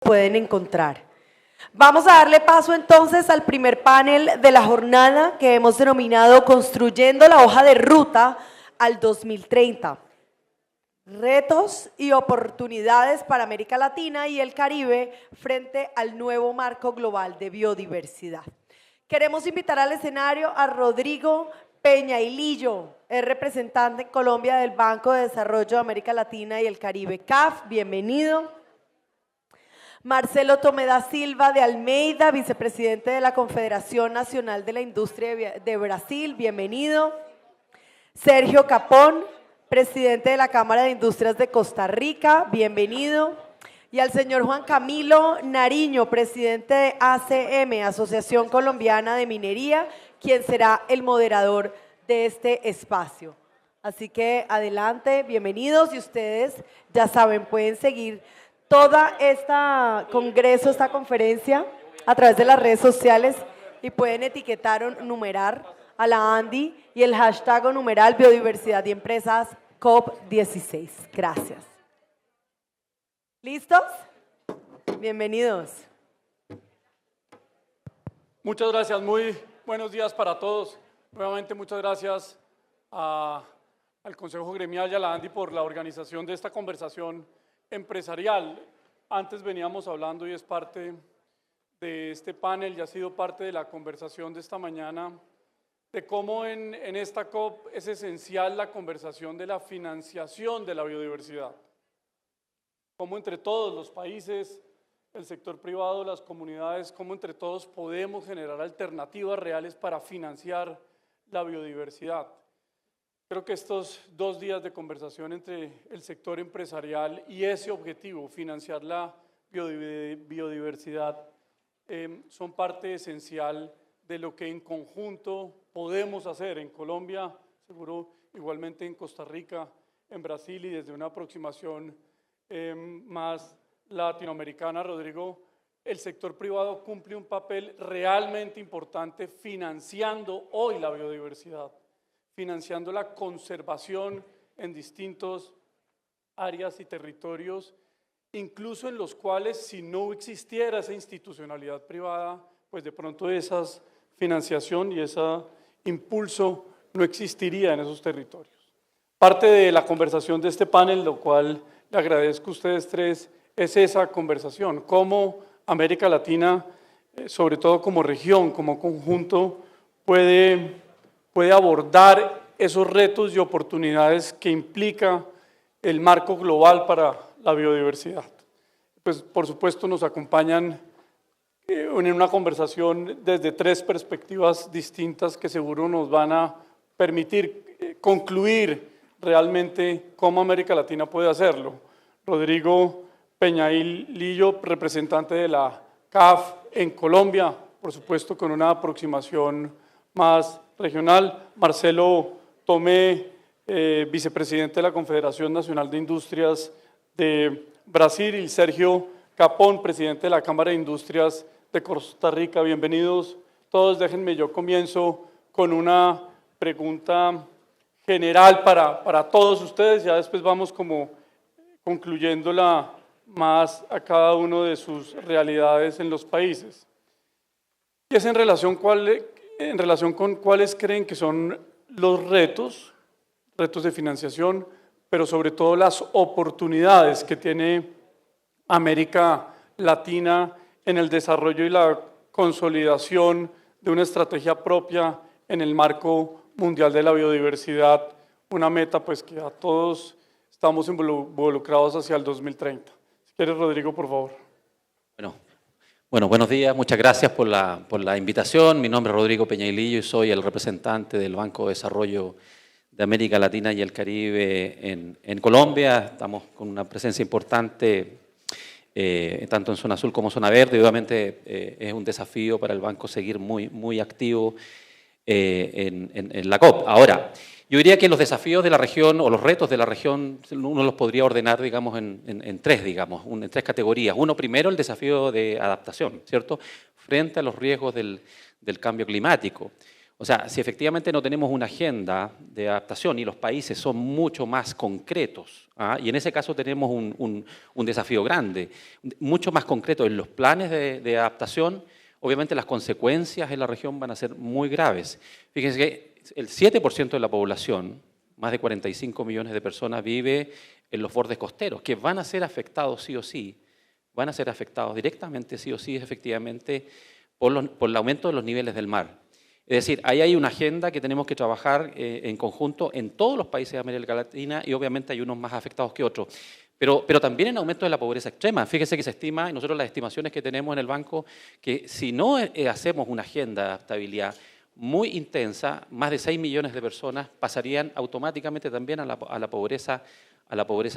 pueden encontrar. Vamos a darle paso entonces al primer panel de la jornada que hemos denominado Construyendo la hoja de ruta al 2030. Retos y oportunidades para América Latina y el Caribe frente al nuevo marco global de biodiversidad. Queremos invitar al escenario a Rodrigo Peñailillo, es representante en Colombia del Banco de Desarrollo de América Latina y el Caribe, CAF, bienvenido. Marcelo Tomé Silva de Almeida, vicepresidente de la Confederación Nacional de la Industria de Brasil, bienvenido. Sergio Capón, presidente de la Cámara de Industrias de Costa Rica, bienvenido. Y al señor Juan Camilo Nariño, presidente de ACM, Asociación Colombiana de Minería, quien será el moderador de este espacio. Así que adelante, bienvenidos, y ustedes ya saben, pueden seguir toda esta congreso, esta conferencia a través de las redes sociales y pueden etiquetar o numerar a la Andy y el hashtag o numeral Biodiversidad y Empresas COP16. Gracias. ¿Listos? Bienvenidos. Muchas gracias, muy buenos días para todos. Nuevamente muchas gracias al Consejo Gremial y a la Andy por la organización de esta conversación empresarial. Antes veníamos hablando y es parte de este panel y ha sido parte de la conversación de esta mañana de cómo en esta COP es esencial la conversación de la financiación de la biodiversidad. Cómo entre todos los países, el sector privado, las comunidades, cómo entre todos podemos generar alternativas reales para financiar la biodiversidad. Creo que estos 2 días de conversación entre el sector empresarial y ese objetivo, financiar la biodiversidad, son parte esencial de lo que en conjunto podemos hacer en Colombia, seguro igualmente en Costa Rica, en Brasil y desde una aproximación más latinoamericana. Rodrigo, el sector privado cumple un papel realmente importante financiando hoy la biodiversidad, financiando la conservación en distintos áreas y territorios, incluso en los cuales si no existiera esa institucionalidad privada, pues de pronto esa financiación y ese impulso no existiría en esos territorios. Parte de la conversación de este panel, lo cual le agradezco a ustedes tres, es esa conversación, cómo América Latina, sobre todo como región, como conjunto, puede abordar esos retos y oportunidades que implica el marco global para la biodiversidad. Pues, por supuesto, nos acompañan en una conversación desde 3 perspectivas distintas que seguro nos van a permitir concluir realmente cómo América Latina puede hacerlo. Rodrigo Peñailillo, representante de la CAF en Colombia, por supuesto con una aproximación más regional. Marcelo Tomé, vicepresidente de la Confederación Nacional de Industrias de Brasil, y Sergio Capón, presidente de la Cámara de Industrias de Costa Rica. Bienvenidos todos. Déjenme, yo comienzo con una pregunta general para todos ustedes, ya después vamos como concluyéndola más a cada uno de sus realidades en los países. Y es en relación con cuáles creen que son los retos de financiación, pero sobre todo las oportunidades que tiene América Latina en el desarrollo y la consolidación de una estrategia propia en el marco mundial de la biodiversidad, una meta pues que a todos estamos involucrados hacia el 2030. Si quieres, Rodrigo, por favor. Bueno, buenos días, muchas gracias por la invitación. Mi nombre es Rodrigo Peñailillo y soy el representante del Banco de Desarrollo de América Latina y el Caribe en Colombia. Estamos con una presencia importante tanto en zona azul como zona verde. Obviamente es un desafío para el banco seguir muy activo en la COP. Ahora, yo diría que los desafíos de la región o los retos de la región uno los podría ordenar, digamos, en 3, digamos, en 3 categorías. Uno, primero, el desafío de adaptación, ¿cierto? Frente a los riesgos del cambio climático. O sea, si efectivamente no tenemos una agenda de adaptación y los países son mucho más concretos, y en ese caso tenemos un desafío grande, mucho más concreto en los planes de adaptación, obviamente las consecuencias en la región van a ser muy graves. Fíjense que el 7% de la población, más de 45 millones de personas, vive en los bordes costeros, que van a ser afectados sí o sí, van a ser afectados directamente sí o sí, efectivamente, por el aumento de los niveles del mar. Es decir, ahí hay una agenda que tenemos que trabajar en conjunto en todos los países de América Latina y obviamente hay unos más afectados que otros. Pero también en aumento de la pobreza extrema. Fíjese que se estima, y nosotros las estimaciones que tenemos en el banco, que si no hacemos una agenda de adaptabilidad muy intensa, más de 6 millones de personas pasarían automáticamente también a la pobreza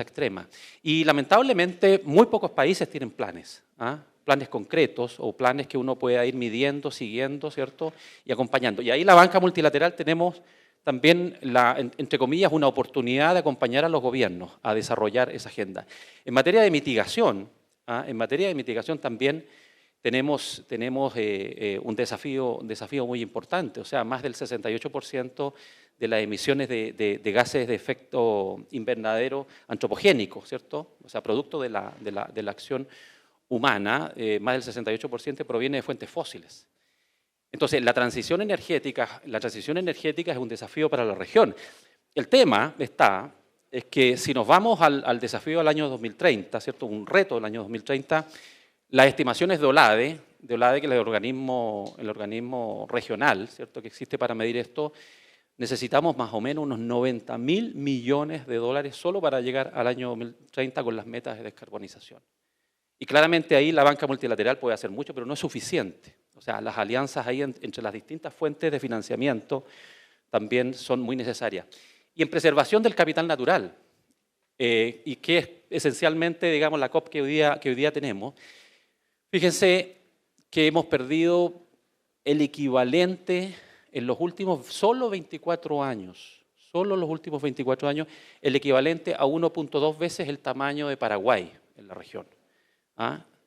extrema. Y lamentablemente muy pocos países tienen planes, planes concretos o planes que uno pueda ir midiendo, siguiendo, ¿cierto? Y acompañando. Y ahí la banca multilateral tenemos también, entre comillas, una oportunidad de acompañar a los gobiernos a desarrollar esa agenda. En materia de mitigación, también tenemos un desafío muy importante, o sea, más del 68% de las emisiones de gases de efecto invernadero antropogénico, ¿cierto? O sea, producto de la acción humana, más del 68% proviene de fuentes fósiles. Entonces, la transición energética es un desafío para la región. El tema es que si nos vamos al desafío del año 2030, ¿cierto? Un reto del año 2030, las estimaciones de OLADE, que es el organismo regional, ¿cierto?, que existe para medir esto, necesitamos más o menos unos 90.000 millones de dólares solo para llegar al año 2030 con las metas de descarbonización. Y claramente ahí la banca multilateral puede hacer mucho, pero no es suficiente. O sea, las alianzas ahí entre las distintas fuentes de financiamiento también son muy necesarias. Y en preservación del capital natural, y que es esencialmente, digamos, la COP que hoy día tenemos, fíjense que hemos perdido el equivalente en los últimos solo 24 años, el equivalente a 1.2 veces el tamaño de Paraguay en la región.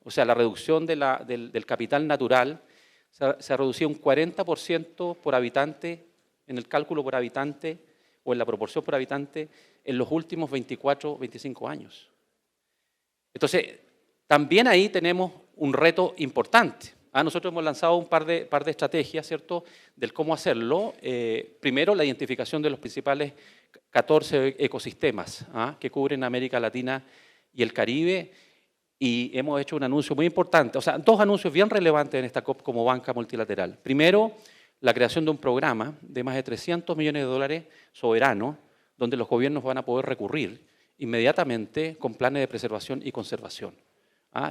O sea, la reducción del capital natural se ha reducido un 40% por habitante, en el cálculo por habitante o en la proporción por habitante en los últimos 24, 25 años. Entonces, también ahí tenemos un reto importante. Nosotros hemos lanzado un par de estrategias, ¿cierto?, del cómo hacerlo. Primero, la identificación de los principales 14 ecosistemas que cubren América Latina y el Caribe. Y hemos hecho un anuncio muy importante, o sea, dos anuncios bien relevantes en esta COP como banca multilateral. Primero, la creación de un programa de más de 300 millones de dólares soberano, donde los gobiernos van a poder recurrir inmediatamente con planes de preservación y conservación.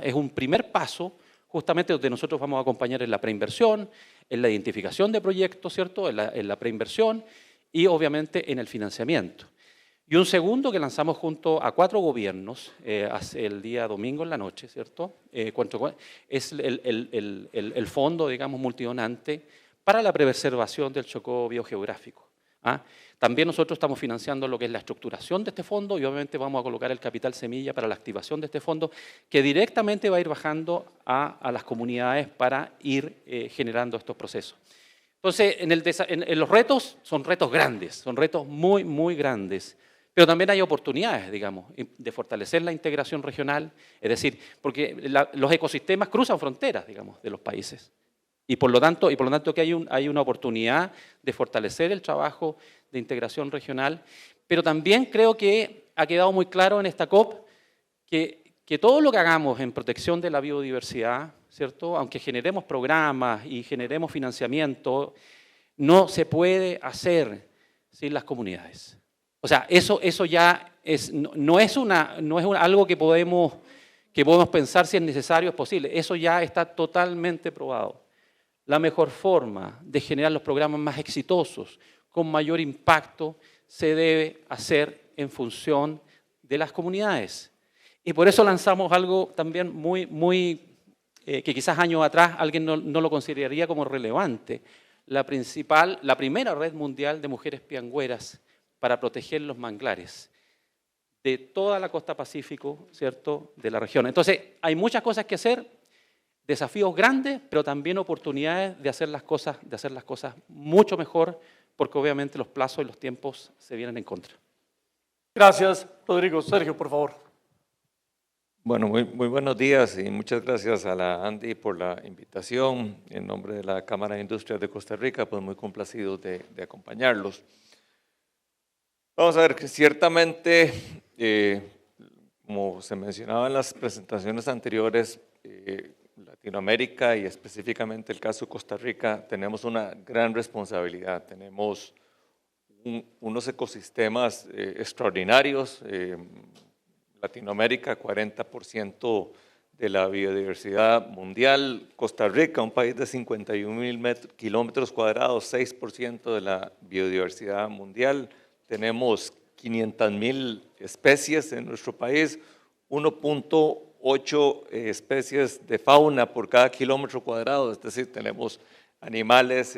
Es un primer paso, justamente donde nosotros vamos a acompañar en la preinversión, en la identificación de proyectos, ¿cierto?, en la preinversión y obviamente en el financiamiento. Y un segundo que lanzamos junto a 4 gobiernos el día domingo en la noche, ¿cierto? Es el fondo, digamos, multidonante para la preservación del Chocó biogeográfico. También nosotros estamos financiando lo que es la estructuración de este fondo y obviamente vamos a colocar el capital semilla para la activación de este fondo que directamente va a ir bajando a las comunidades para ir generando estos procesos. Entonces, en los retos, son retos grandes, son retos muy, muy grandes. Pero también hay oportunidades, digamos, de fortalecer la integración regional, es decir, porque los ecosistemas cruzan fronteras, digamos, de los países. Y por lo tanto que hay una oportunidad de fortalecer el trabajo de integración regional, pero también creo que ha quedado muy claro en esta COP que todo lo que hagamos en protección de la biodiversidad, ¿cierto?, aunque generemos programas y generemos financiamiento, no se puede hacer sin las comunidades. O sea, eso ya no es algo que podemos pensar si es necesario o es posible. Eso ya está totalmente probado. La mejor forma de generar los programas más exitosos, con mayor impacto, se debe hacer en función de las comunidades. Y por eso lanzamos algo también que quizás años atrás alguien no lo consideraría como relevante. La primera red mundial de mujeres piangüeras para proteger los manglares de toda la costa pacífico, ¿cierto?, de la región. Entonces, hay muchas cosas que hacer. desafíos grandes, pero también oportunidades de hacer las cosas mucho mejor, porque obviamente los plazos y los tiempos se vienen en contra. Gracias, Rodrigo. Sergio, por favor. Bueno, muy buenos días y muchas gracias a la Andy por la invitación. En nombre de la Cámara de Industrias de Costa Rica, pues muy complacidos de acompañarlos. Vamos a ver que ciertamente, como se mencionaba en las presentaciones anteriores, Latinoamérica y específicamente el caso de Costa Rica, tenemos una gran responsabilidad. Tenemos unos ecosistemas extraordinarios. Latinoamérica, 40% de la biodiversidad mundial. Costa Rica, un país de 51,000 kilómetros cuadrados, 6% de la biodiversidad mundial. Tenemos 500,000 especies en nuestro país, 1.8 especies de fauna por cada kilómetro cuadrado, es decir, tenemos animales,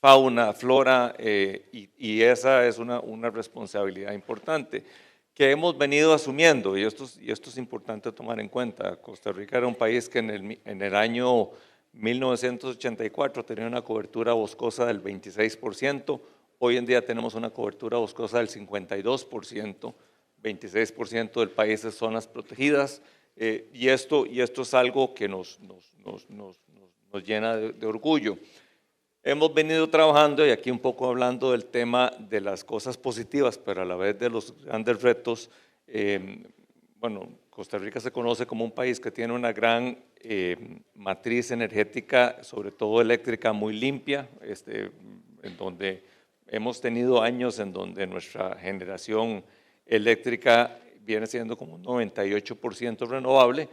fauna, flora, y esa es una responsabilidad importante que hemos venido asumiendo, y esto es importante tomar en cuenta. Costa Rica era un país que en el año 1984 tenía una cobertura boscosa del 26%, hoy en día tenemos una cobertura boscosa del 52%, 26% del país es zonas protegidas, y esto es algo que nos llena de orgullo. Hemos venido trabajando, y aquí un poco hablando del tema de las cosas positivas, pero a la vez de los grandes retos. Bueno, Costa Rica se conoce como un país que tiene una gran matriz energética, sobre todo eléctrica, muy limpia, en donde hemos tenido años en donde nuestra generación eléctrica viene siendo como un 98% renovable,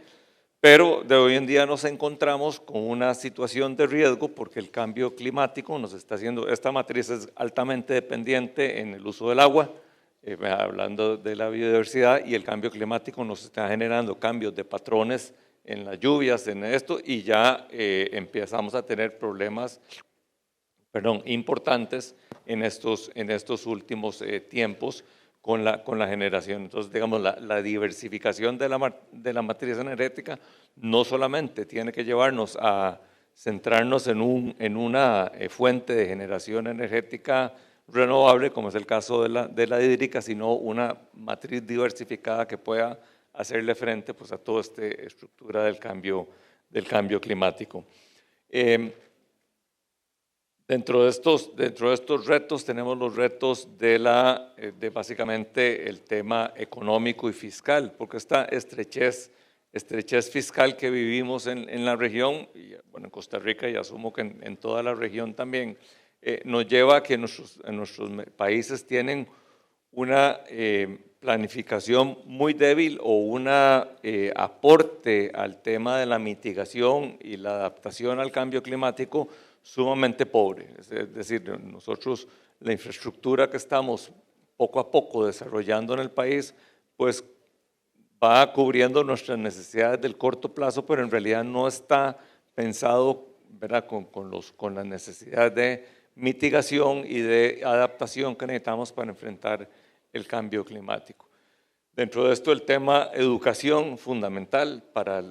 pero de hoy en día nos encontramos con una situación de riesgo porque el cambio climático nos está haciendo, esta matriz es altamente dependiente en el uso del agua, hablando de la biodiversidad, y el cambio climático nos está generando cambios de patrones en las lluvias, en esto, y ya empezamos a tener problemas importantes en estos últimos tiempos con la generación. Entonces, digamos, la diversificación de la matriz energética no solamente tiene que llevarnos a centrarnos en una fuente de generación energética renovable, como es el caso de la hídrica, sino una matriz diversificada que pueda hacerle frente pues, a toda esta estructura del cambio climático. Dentro de estos retos tenemos los retos de básicamente el tema económico y fiscal, porque esta estrechez fiscal que vivimos en la región, y bueno, en Costa Rica y asumo que en toda la región también, nos lleva a que nuestros países tienen una planificación muy débil o un aporte al tema de la mitigación y la adaptación al cambio climático sumamente pobre. Es decir, nosotros la infraestructura que estamos poco a poco desarrollando en el país, pues va cubriendo nuestras necesidades del corto plazo, pero en realidad no está pensado, ¿verdad?, con las necesidades de mitigación y de adaptación que necesitamos para enfrentar el cambio climático. Dentro de esto, el tema educación, fundamental para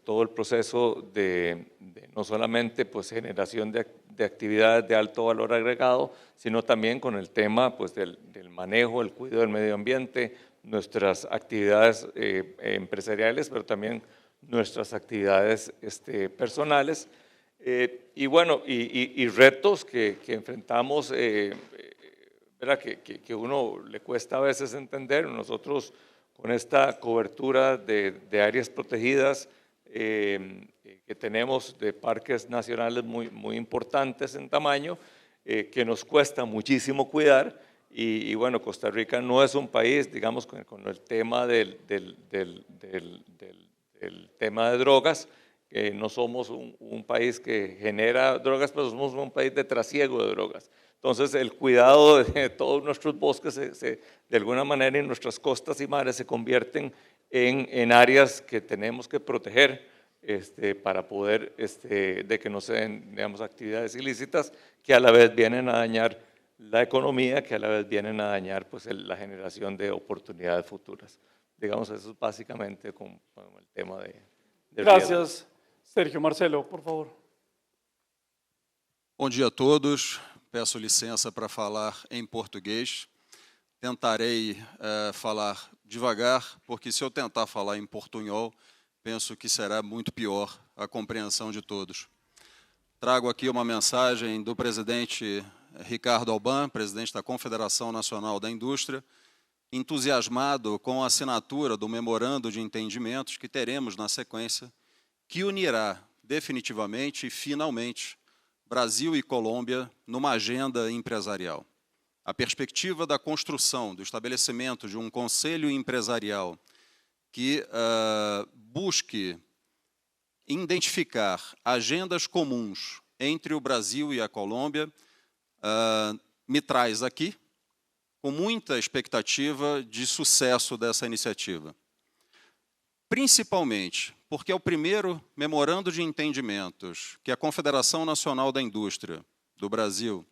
todo el proceso de no solamente pues, generación de actividades de alto valor agregado, sino también con el tema pues, del manejo, el cuidado del medio ambiente, nuestras actividades empresariales, pero también nuestras actividades personales. Y bueno, y retos que enfrentamos, que uno le cuesta a veces entender. Nosotros con esta cobertura de áreas protegidas que tenemos, de parques nacionales muy importantes en tamaño, que nos cuesta muchísimo cuidar, y bueno, Costa Rica no es un país, digamos, con el tema del tema de drogas, no somos un país que genera drogas, pero somos un país de trasiego de drogas. Entonces, el cuidado de todos nuestros bosques, de alguna manera, en nuestras costas y mares se convierten en áreas que tenemos que proteger para poder, de que no se den, digamos, actividades ilícitas que a la vez vienen a dañar la economía, que a la vez vienen a dañar pues, la generación de oportunidades futuras. Digamos, eso es básicamente como el tema de riesgo. Gracias. Sergio Marcelo, por favor. Bom dia a todos. Peço licença para falar em português. Tentarei falar devagar, porque se eu tentar falar em portunhol, penso que será muito pior a compreensão de todos. Trago aqui uma mensagem do presidente Ricardo Alban, presidente da Confederação Nacional da Indústria, entusiasmado com a assinatura do memorando de entendimentos que teremos na sequência, que unirá definitivamente e finalmente Brasil e Colômbia numa agenda empresarial. A perspectiva da construção, do estabelecimento de um conselho empresarial que busque identificar agendas comuns entre o Brasil e a Colômbia, me traz aqui com muita expectativa de sucesso dessa iniciativa. Principalmente porque é o primeiro memorando de entendimentos que a Confederação Nacional da Indústria do Brasil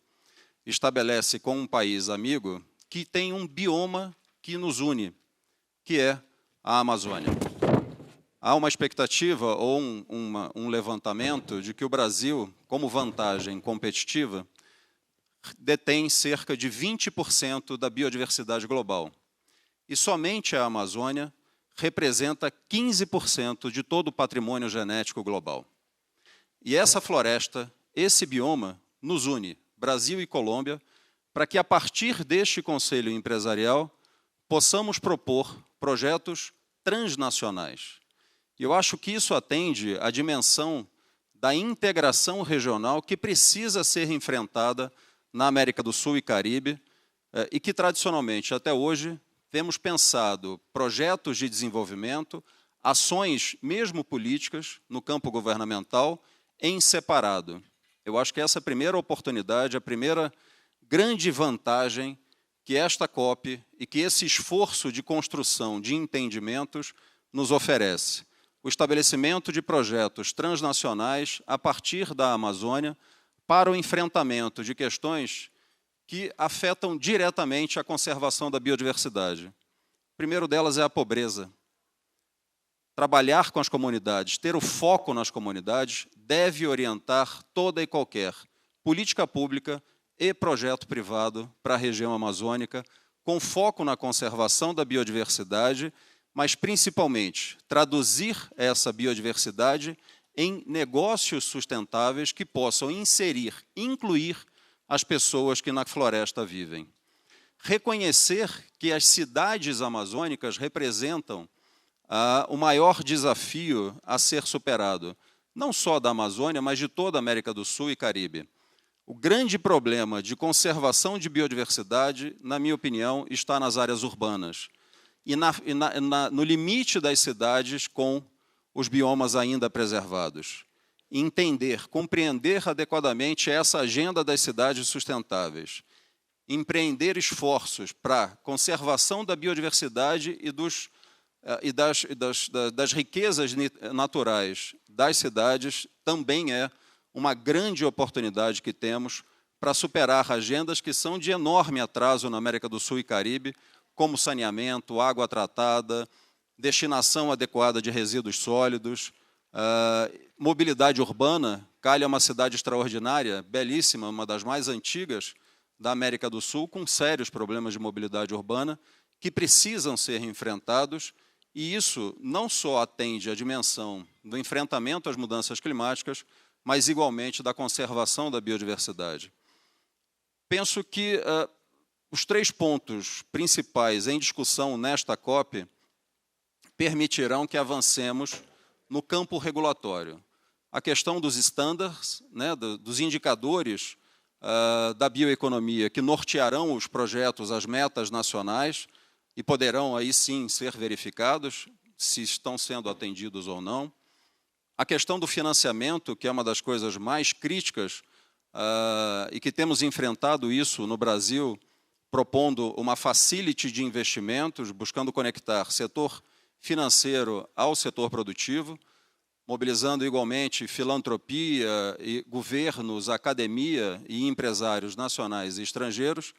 estabelece com um país amigo que tem um bioma que nos une, que é a Amazônia. Há uma expectativa ou um levantamento de que o Brasil, como vantagem competitiva, detém cerca de 20% da biodiversidade global. E somente a Amazônia representa 15% de todo o patrimônio genético global. E essa floresta, esse bioma, nos une, Brasil e Colômbia, para que, a partir deste Conselho Empresarial, possamos propor projetos transnacionais. E eu acho que isso atende à dimensão da integração regional que precisa ser enfrentada na América do Sul e Caribe, e que, tradicionalmente, até hoje, temos pensado projetos de desenvolvimento, ações, mesmo políticas, no campo governamental, em separado. Eu acho que essa é a primeira oportunidade, a primeira grande vantagem que esta COP e que esse esforço de construção de entendimentos nos oferece. O estabelecimento de projetos transnacionais a partir da Amazônia para o enfrentamento de questões que afetam diretamente a conservação da biodiversidade. O primeiro delas é a pobreza. Trabalhar com as comunidades, ter o foco nas comunidades, deve orientar toda e qualquer política pública e projeto privado para a região amazônica, com foco na conservação da biodiversidade, mas, principalmente, traduzir essa biodiversidade em negócios sustentáveis que possam inserir, incluir as pessoas que na floresta vivem. Reconhecer que as cidades amazônicas representam o maior desafio a ser superado, não só da Amazônia, mas de toda a América do Sul e Caribe. O grande problema de conservação de biodiversidade, na minha opinião, está nas áreas urbanas e no limite das cidades com os biomas ainda preservados. Entender, compreender adequadamente essa agenda das cidades sustentáveis, empreender esforços para a conservação da biodiversidade e das riquezas naturais das cidades também é uma grande oportunidade que temos para superar agendas que são de enorme atraso na América do Sul e Caribe, como saneamento, água tratada, destinação adequada de resíduos sólidos, mobilidade urbana. Cali é uma cidade extraordinária, belíssima, uma das mais antigas da América do Sul, com sérios problemas de mobilidade urbana, que precisam ser enfrentados, e isso não só atende à dimensão do enfrentamento às mudanças climáticas, mas igualmente da conservação da biodiversidade. Penso que os 3 pontos principais em discussão nesta COP permitirão que avancemos no campo regulatório. A questão dos estándares, dos indicadores da bioeconomia que nortearão os projetos, as metas nacionais, e poderão aí sim ser verificados se estão sendo atendidos ou não. A questão do financiamento, que é uma das coisas mais críticas e que temos enfrentado isso no Brasil, propondo uma facility de investimentos, buscando conectar setor financeiro ao setor produtivo, mobilizando igualmente filantropia e governos, academia e empresários nacionais e estrangeiros,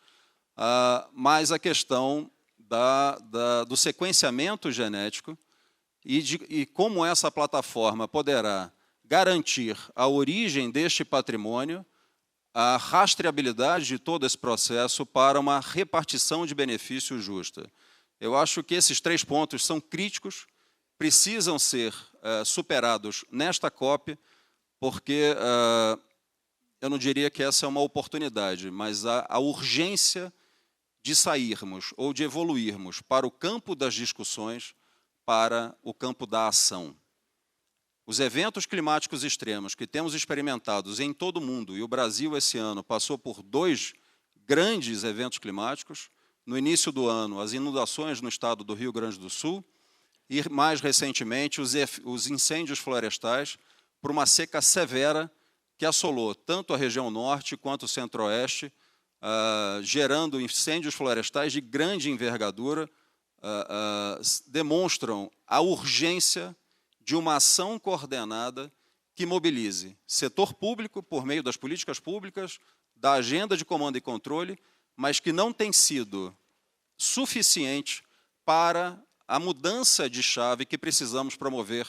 mas a questão do sequenciamento genético, e como essa plataforma poderá garantir a origem deste patrimônio, a rastreabilidade de todo esse processo para uma repartição de benefícios justa. Eu acho que esses 3 pontos são críticos, precisam ser superados nesta COP, porque eu não diria que essa é uma oportunidade, mas a urgência de sairmos ou de evoluirmos para o campo das discussões, para o campo da ação. Os eventos climáticos extremos que temos experimentados em todo o mundo, e o Brasil esse ano passou por 2 grandes eventos climáticos, no início do ano, as inundações no estado do Rio Grande do Sul, e mais recentemente os incêndios florestais por uma seca severa que assolou tanto a região norte quanto o centro-oeste, gerando incêndios florestais de grande envergadura, demonstram a urgência de uma ação coordenada que mobilize setor público por meio das políticas públicas, da agenda de comando e controle, mas que não tem sido suficiente para a mudança de chave que precisamos promover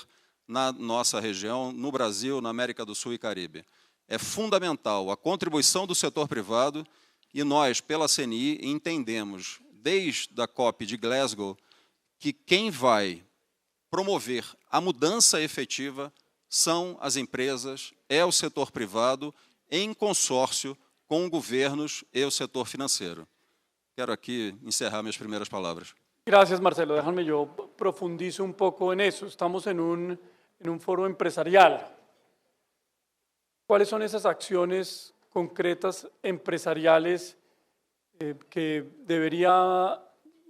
na nossa região, no Brasil, na América do Sul e Caribe. É fundamental a contribuição do setor privado e nós, pela CNI, entendemos, desde a COP de Glasgow, que quem vai promover a mudança efetiva são as empresas, é o setor privado, em consórcio com governos e o setor financeiro. Quero aqui encerrar minhas primeiras palavras. Gracias, Marcelo. Déjame yo profundizo un poco en eso. Estamos en un foro empresarial. ¿Cuáles son esas acciones concretas empresariales que debería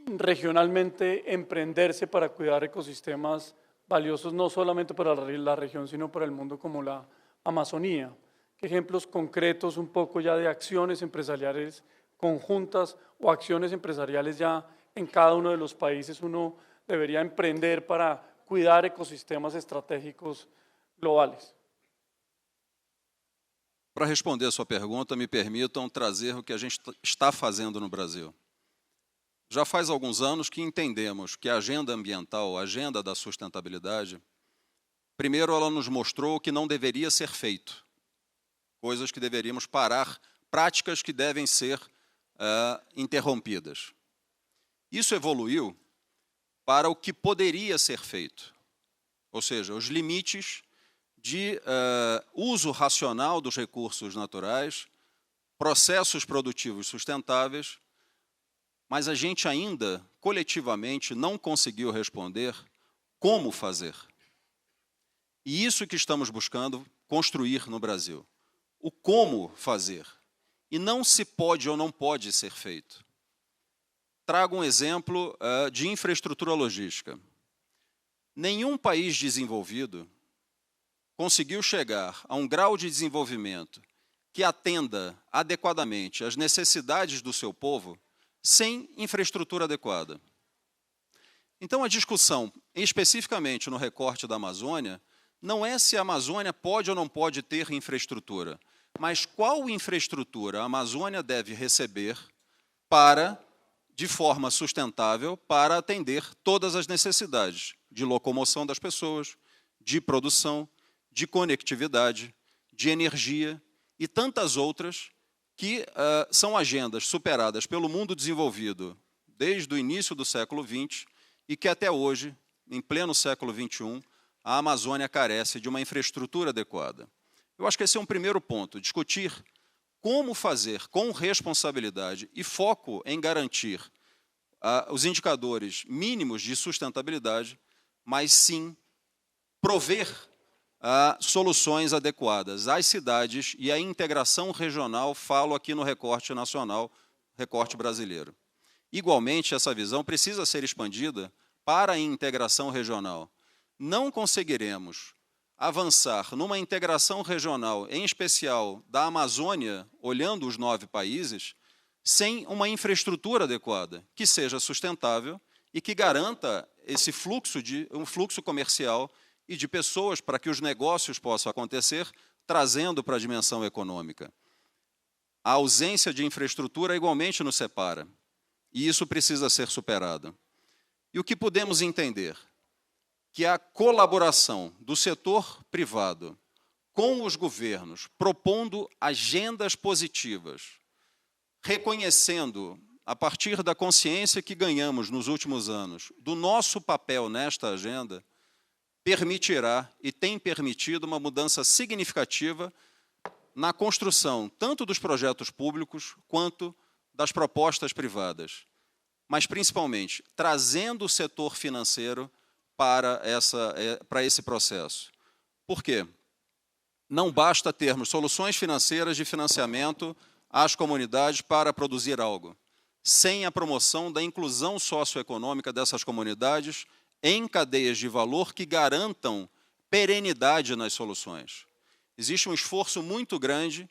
regionalmente emprenderse para cuidar ecosistemas valiosos no solamente para la región, sino para el mundo como la Amazonía? ¿Qué ejemplos concretos un poco ya de acciones empresariales conjuntas o acciones empresariales ya en cada uno de los países uno debería emprender para cuidar ecosistemas estratégicos globales? Para responder a sua pergunta, me permitam trazer o que a gente está fazendo no Brasil. Já faz alguns anos que entendemos que a agenda ambiental, a agenda da sustentabilidade, primeiro ela nos mostrou o que não deveria ser feito, coisas que deveríamos parar, práticas que devem ser interrompidas. Isso evoluiu para o que poderia ser feito, ou seja, os limites de uso racional dos recursos naturais, processos produtivos sustentáveis, mas a gente ainda, coletivamente, não conseguiu responder como fazer. E isso que estamos buscando construir no Brasil. O como fazer. E não se pode ou não pode ser feito. Trago um exemplo de infraestrutura logística. Nenhum país desenvolvido conseguiu chegar a um grau de desenvolvimento que atenda adequadamente às necessidades do seu povo sem infraestrutura adequada. Então, a discussão, especificamente no recorte da Amazônia, não é se a Amazônia pode ou não pode ter infraestrutura, mas qual infraestrutura a Amazônia deve receber para, de forma sustentável, para atender todas as necessidades de locomoção das pessoas, de produção, de conectividade, de energia e tantas outras que são agendas superadas pelo mundo desenvolvido desde o início do século XX e que até hoje, em pleno século XXI, a Amazônia carece de uma infraestrutura adequada. Eu acho que esse é um primeiro ponto, discutir como fazer com responsabilidade e foco em garantir os indicadores mínimos de sustentabilidade, mas sim prover soluções adequadas às cidades e à integração regional, falo aqui no recorte nacional, recorte brasileiro. Igualmente, essa visão precisa ser expandida para a integração regional. Não conseguiremos avançar numa integração regional, em especial da Amazônia, olhando os 9 países, sem uma infraestrutura adequada, que seja sustentável e que garanta esse fluxo um fluxo comercial e de pessoas para que os negócios possam acontecer, trazendo para a dimensão econômica. A ausência de infraestrutura igualmente nos separa, e isso precisa ser superado. E o que podemos entender? que a colaboração do setor privado com os governos, propondo agendas positivas, reconhecendo, a partir da consciência que ganhamos nos últimos anos, do nosso papel nesta agenda, permitirá e tem permitido uma mudança significativa na construção tanto dos projetos públicos quanto das propostas privadas, mas principalmente trazendo o setor financeiro para esse processo. Por quê? Não basta termos soluções financeiras de financiamento às comunidades para produzir algo, sem a promoção da inclusão socioeconômica dessas comunidades em cadeias de valor que garantam perenidade nas soluções. Existe um esforço muito grande,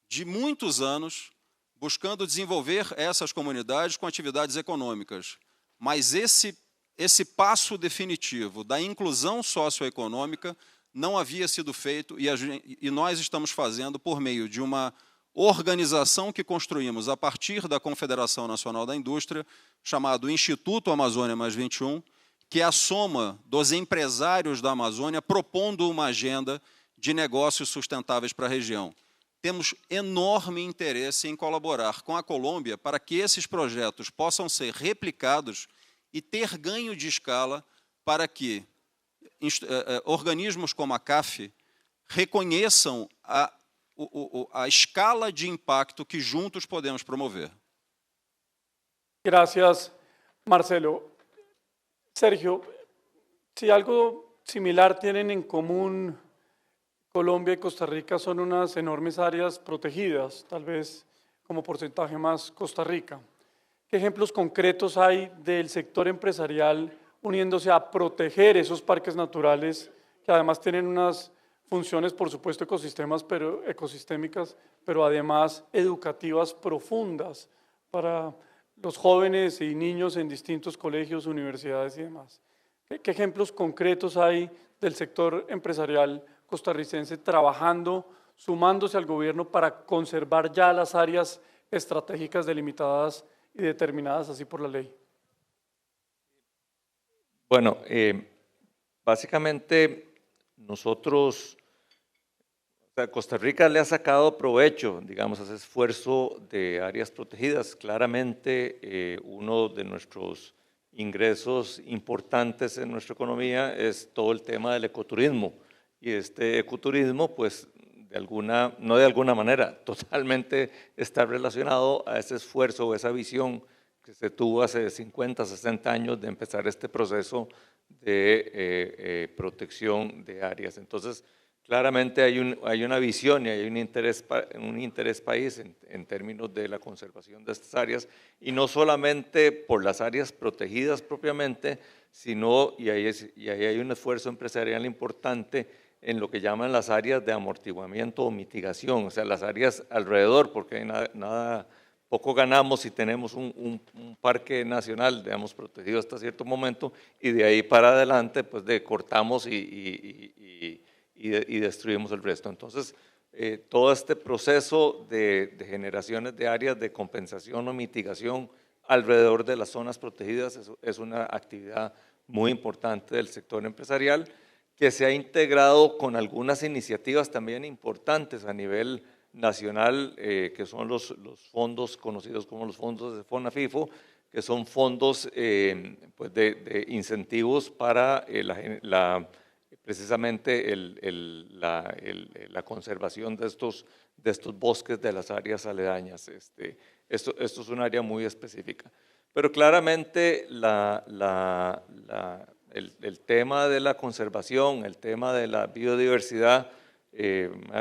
de muitos anos, buscando desenvolver essas comunidades com atividades econômicas, mas esse passo definitivo da inclusão socioeconômica não havia sido feito e nós estamos fazendo por meio de uma organização que construímos a partir da Confederação Nacional da Indústria, chamado Instituto Amazônia Mais 21, que é a soma dos empresários da Amazônia propondo uma agenda de negócios sustentáveis para a região. Temos enorme interesse em colaborar com a Colômbia para que esses projetos possam ser replicados e ter ganho de escala para que organismos como a CAF reconheçam a escala de impacto que juntos podemos promover. Gracias, Marcelo. Sergio, si algo similar tienen en común Colombia y Costa Rica son unas enormes áreas protegidas, tal vez como porcentaje más Costa Rica. ¿Qué ejemplos concretos hay del sector empresarial uniéndose a proteger esos parques naturales que además tienen unas funciones, por supuesto, ecosistémicas, pero además educativas profundas para los jóvenes y niños en distintos colegios, universidades y demás? ¿Qué ejemplos concretos hay del sector empresarial costarricense trabajando, sumándose al gobierno para conservar ya las áreas estratégicas delimitadas y determinadas así por la ley? Bueno, básicamente nosotros, Costa Rica le ha sacado provecho, digamos, a ese esfuerzo de áreas protegidas. Claramente, uno de nuestros ingresos importantes en nuestra economía es todo el tema del ecoturismo. Y este ecoturismo, pues, no de alguna manera, totalmente está relacionado a ese esfuerzo o esa visión que se tuvo hace 50, 60 años de empezar este proceso de protección de áreas. Entonces, claramente hay una visión y hay un interés país en términos de la conservación de estas áreas, y no solamente por las áreas protegidas propiamente, sino, y ahí hay un esfuerzo empresarial importante en lo que llaman las áreas de amortiguamiento o mitigación, o sea, las áreas alrededor, porque poco ganamos si tenemos un parque nacional, digamos, protegido hasta cierto momento, y de ahí para adelante, pues, cortamos y destruimos el resto. Entonces, todo este proceso de generaciones de áreas de compensación o mitigación alrededor de las zonas protegidas es una actividad muy importante del sector empresarial, que se ha integrado con algunas iniciativas también importantes a nivel nacional, que son los fondos conocidos como los fondos de FONAFIFO, que son fondos pues de incentivos para precisamente la conservación de estos bosques de las áreas aledañas. Esto es un área muy específica. Pero claramente el tema de la conservación, el tema de la biodiversidad,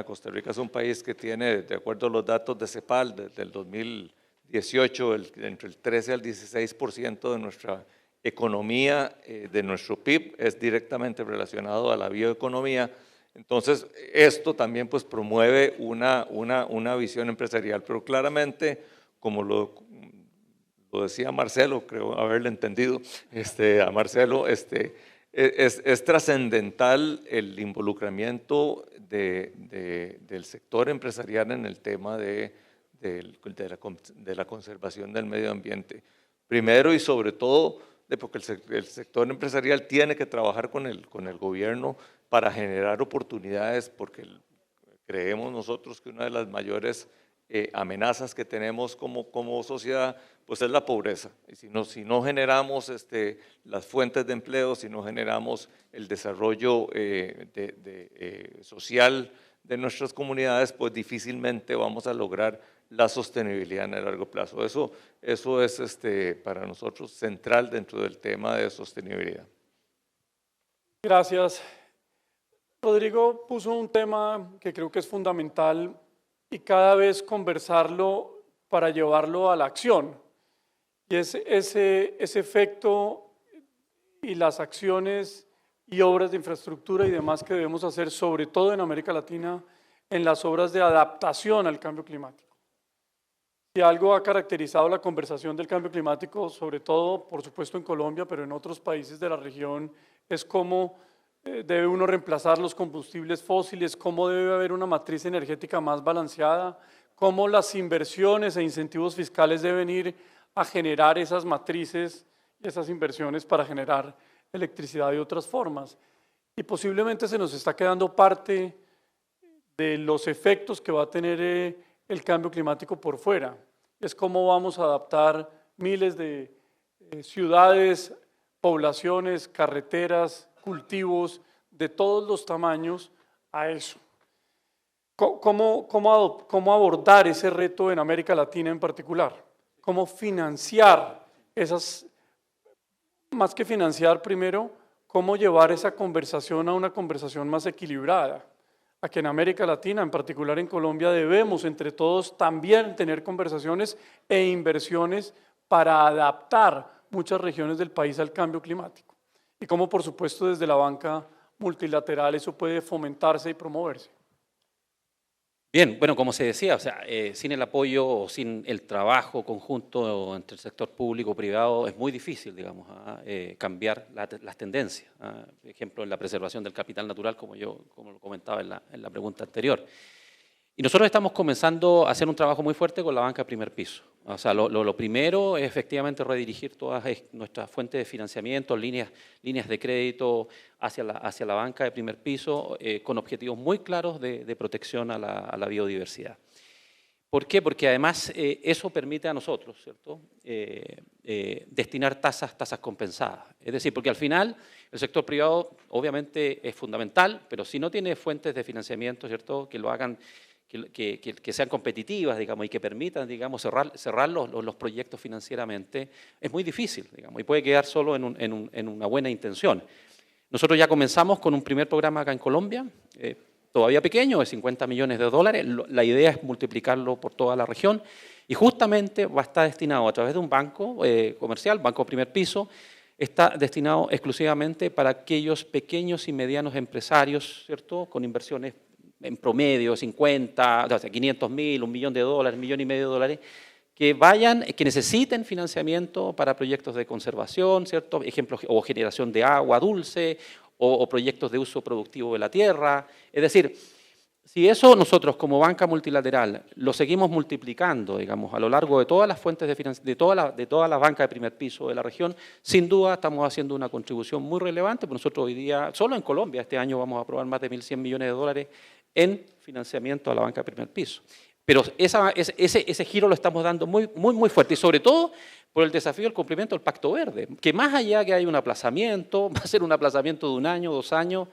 Costa Rica es un país que tiene, de acuerdo a los datos de CEPAL, desde el 2018, entre el 13 al 16% de nuestra economía, de nuestro PIB, es directamente relacionado a la bioeconomía. Entonces, esto también, pues, promueve una visión empresarial, pero claramente, como lo decía Marcelo, creo haberle entendido a Marcelo, es trascendental el involucramiento del sector empresarial en el tema de la conservación del medio ambiente. Primero y sobre todo, porque el sector empresarial tiene que trabajar con el gobierno para generar oportunidades, porque creemos nosotros que una de las mayores amenazas que tenemos como sociedad pues es la pobreza. Y si no generamos las fuentes de empleo, si no generamos el desarrollo social de nuestras comunidades, pues difícilmente vamos a lograr la sostenibilidad en el largo plazo. Eso es para nosotros central dentro del tema de sostenibilidad. Gracias. Rodrigo puso un tema que creo que es fundamental y cada vez conversarlo para llevarlo a la acción. Y es ese efecto y las acciones y obras de infraestructura y demás que debemos hacer, sobre todo en América Latina, en las obras de adaptación al cambio climático. Si algo ha caracterizado la conversación del cambio climático, sobre todo, por supuesto, en Colombia, pero en otros países de la región, es cómo debe uno reemplazar los combustibles fósiles, cómo debe haber una matriz energética más balanceada, cómo las inversiones e incentivos fiscales deben ir a generar esas matrices y esas inversiones para generar electricidad de otras formas. Y posiblemente se nos está quedando parte de los efectos que va a tener el cambio climático por fuera. Es cómo vamos a adaptar miles de ciudades, poblaciones, carreteras, cultivos de todos los tamaños a eso. ¿Cómo abordar ese reto en América Latina en particular? ¿Cómo financiar esas, más que financiar primero, cómo llevar esa conversación a una conversación más equilibrada? A que en América Latina, en particular en Colombia, debemos entre todos también tener conversaciones e inversiones para adaptar muchas regiones del país al cambio climático. Y cómo, por supuesto, desde la banca multilateral eso puede fomentarse y promoverse. Bien, bueno, como se decía, o sea, sin el apoyo o sin el trabajo conjunto entre el sector público y privado es muy difícil, digamos, cambiar las tendencias. Por ejemplo, en la preservación del capital natural, como lo comentaba en la pregunta anterior. Y nosotros estamos comenzando a hacer un trabajo muy fuerte con la banca de primer piso. O sea, lo primero es efectivamente redirigir todas nuestras fuentes de financiamiento, líneas de crédito hacia la banca de primer piso con objetivos muy claros de protección a la biodiversidad. ¿Por qué? Porque además eso permite a nosotros, ¿cierto?, destinar tasas compensadas. Es decir, porque al final el sector privado obviamente es fundamental, pero si no tiene fuentes de financiamiento, ¿cierto?, que lo hagan, que sean competitivas, digamos, y que permitan, digamos, cerrar los proyectos financieramente, es muy difícil, digamos, y puede quedar solo en una buena intención. Nosotros ya comenzamos con un primer programa acá en Colombia, todavía pequeño, de $50 millones. La idea es multiplicarlo por toda la región y justamente va a estar destinado a través de un banco comercial, banco primer piso, está destinado exclusivamente para aquellos pequeños y medianos empresarios, ¿cierto?, con inversiones en promedio 50, o sea, 500.000, $1 millón, $1,5 millones, que necesiten financiamiento para proyectos de conservación, ¿cierto?, ejemplos, o generación de agua dulce, o proyectos de uso productivo de la tierra. Es decir, si eso nosotros como banca multilateral lo seguimos multiplicando, digamos, a lo largo de todas las fuentes de financiación, de todas las bancas de primer piso de la región, sin duda estamos haciendo una contribución muy relevante, porque nosotros hoy día, solo en Colombia, este año vamos a aprobar más de $1.100 millones en financiamiento a la banca de primer piso. Pero ese giro lo estamos dando muy fuerte, y sobre todo por el desafío del cumplimiento del Pacto Verde, que más allá que hay un aplazamiento, va a ser un aplazamiento de 1 año, 2 años,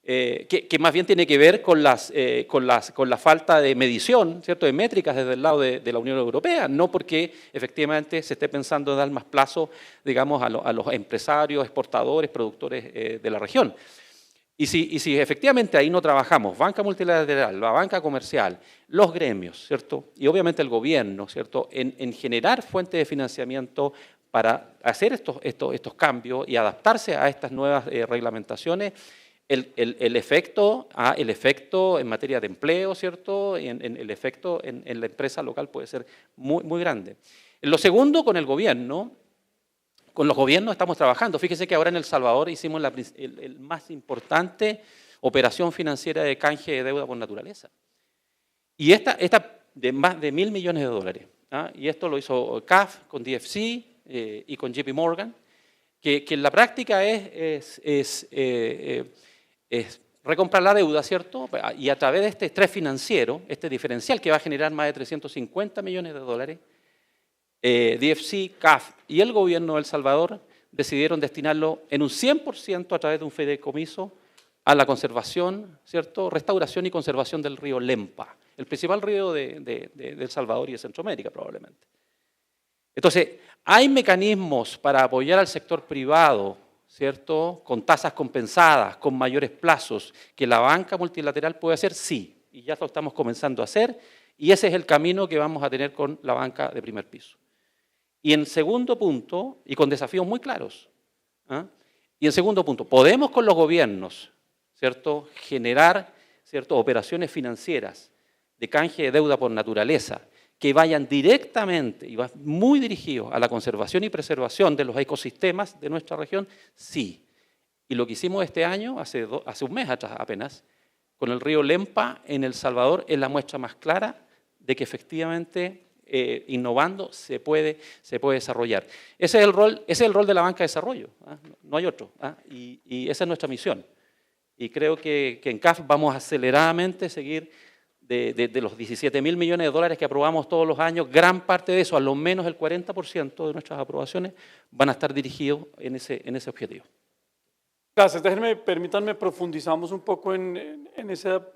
que más bien tiene que ver con la falta de medición, ¿cierto?, de métricas desde el lado de la Unión Europea, no porque efectivamente se esté pensando en dar más plazo, digamos, a los empresarios, exportadores, productores de la región. Y si efectivamente ahí no trabajamos, banca multilateral, la banca comercial, los gremios, ¿cierto?, y obviamente el gobierno, ¿cierto?, en generar fuentes de financiamiento para hacer estos cambios y adaptarse a estas nuevas reglamentaciones, el efecto en materia de empleo, ¿cierto?, el efecto en la empresa local puede ser muy grande. Lo segundo, con el gobierno. Con los gobiernos estamos trabajando. Fíjese que ahora en El Salvador hicimos el más importante operación financiera de canje de deuda por naturaleza. Y esta de más de $1.000 millones. Y esto lo hizo CAF con DFC y con JP Morgan. que en la práctica es recomprar la deuda, ¿cierto? Y a través de este estrés financiero, este diferencial que va a generar más de 350 millones de dólares, DFC, CAF y el gobierno de El Salvador decidieron destinarlo en un 100% a través de un fideicomiso a la conservación, ¿cierto? Restauración y conservación del río Lempa, el principal río de El Salvador y de Centroamérica probablemente. Entonces, hay mecanismos para apoyar al sector privado, ¿cierto? Con tasas compensadas, con mayores plazos, que la banca multilateral puede hacer, sí, y ya lo estamos comenzando a hacer, y ese es el camino que vamos a tener con la banca de primer piso. Y en segundo punto, y con desafíos muy claros, y en segundo punto, podemos con los gobiernos, ¿cierto?, generar, ¿cierto?, operaciones financieras de canje de deuda por naturaleza que vayan directamente y muy dirigidos a la conservación y preservación de los ecosistemas de nuestra región, sí. Y lo que hicimos este año, hace un mes atrás apenas, con el río Lempa en El Salvador, es la muestra más clara de que efectivamente innovando se puede desarrollar. Ese es el rol de la banca de desarrollo, no hay otro, y esa es nuestra misión. Y creo que en CAF vamos aceleradamente a seguir de los 17.000 millones de dólares que aprobamos todos los años, gran parte de eso, a lo menos el 40% de nuestras aprobaciones, van a estar dirigidos en ese objetivo. Gracias. Permítanme, profundizamos un poco en esa